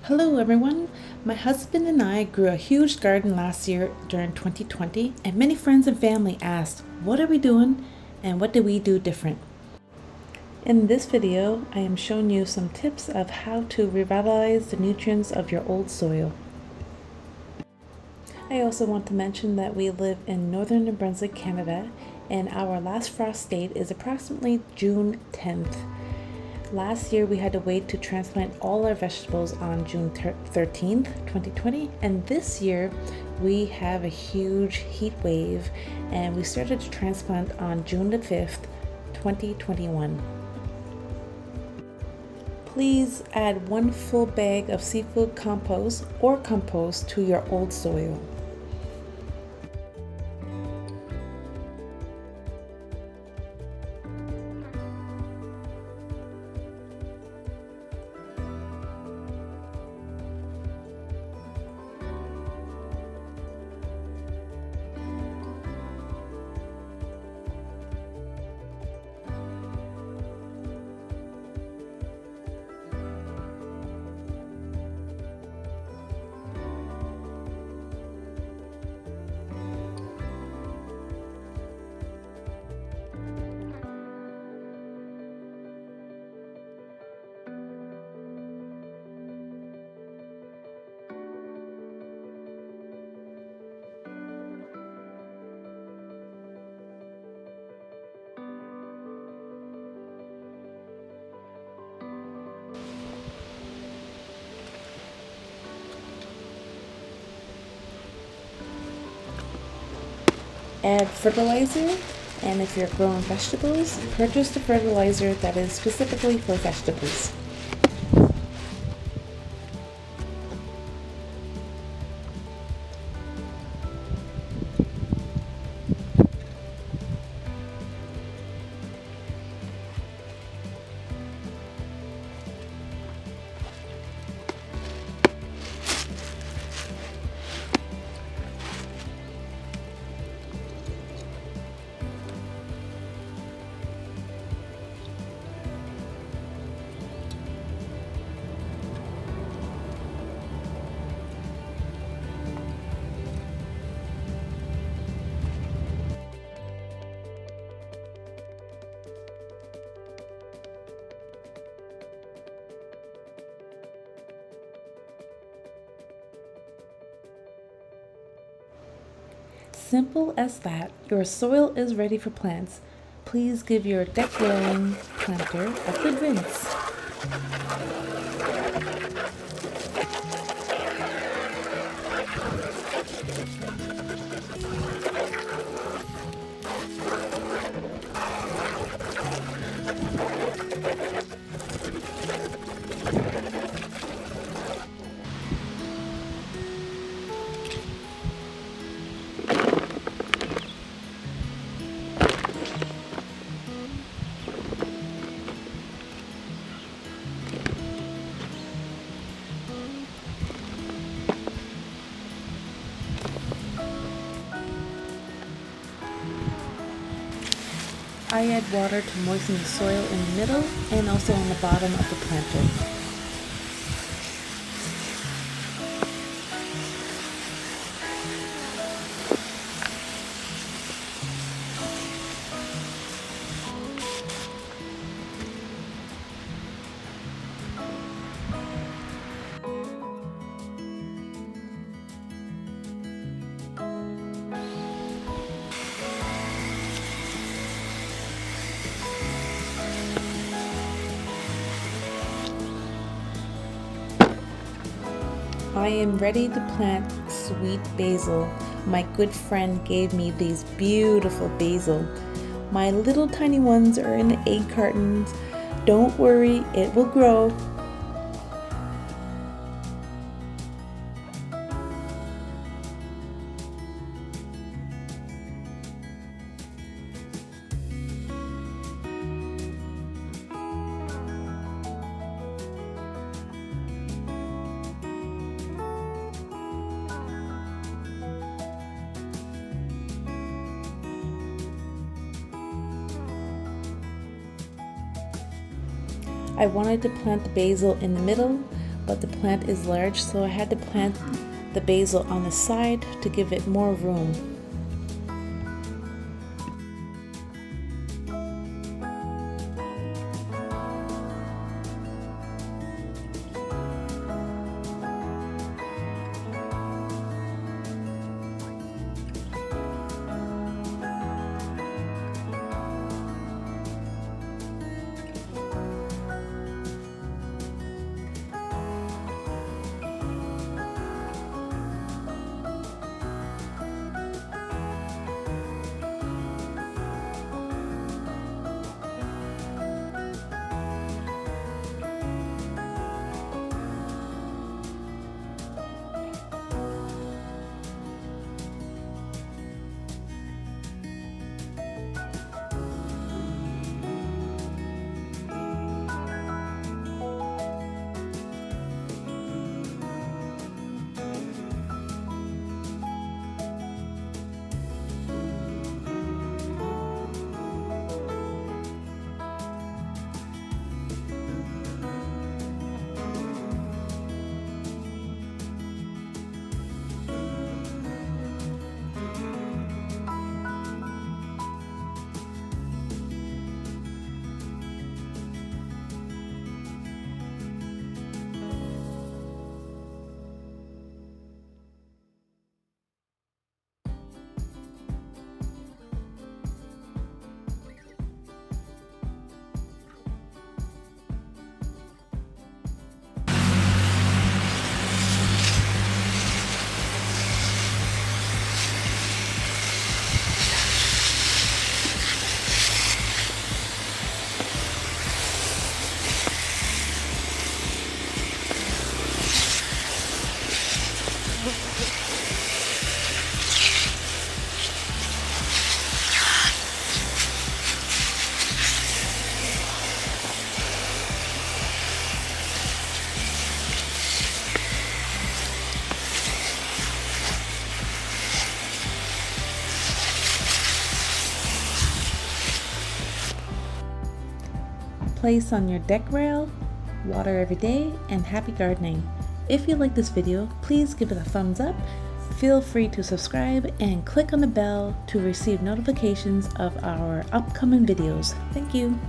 Hello everyone! My husband and I grew a huge garden last year during 2020, and many friends and family asked, what are we doing and what did we do different? In this video, I am showing you some tips of how to revitalize the nutrients of your old soil. I also want to mention that we live in northern New Brunswick, Canada, and our last frost date is approximately June 10th. Last year we had to wait to transplant all our vegetables on June 13th, 2020, and this year we have a huge heat wave and we started to transplant on June the 5th, 2021. Please add 1 full bag of seafood compost or compost to your old soil. Add fertilizer, and if you're growing vegetables, purchase the fertilizer that is specifically for vegetables. Simple as that, your soil is ready for plants. Please give your deck growing planter a good rinse. I add water to moisten the soil in the middle and also on the bottom of the planter. I am ready to plant sweet basil. My good friend gave me these beautiful basil. My little tiny ones are in the egg cartons. Don't worry, it will grow. I wanted to plant the basil in the middle, but the plant is large, so I had to plant the basil on the side to give it more room. Place on your deck rail, water every day, and happy gardening. If you like this video, please give it a thumbs up. Feel free to subscribe and click on the bell to receive notifications of our upcoming videos. Thank you.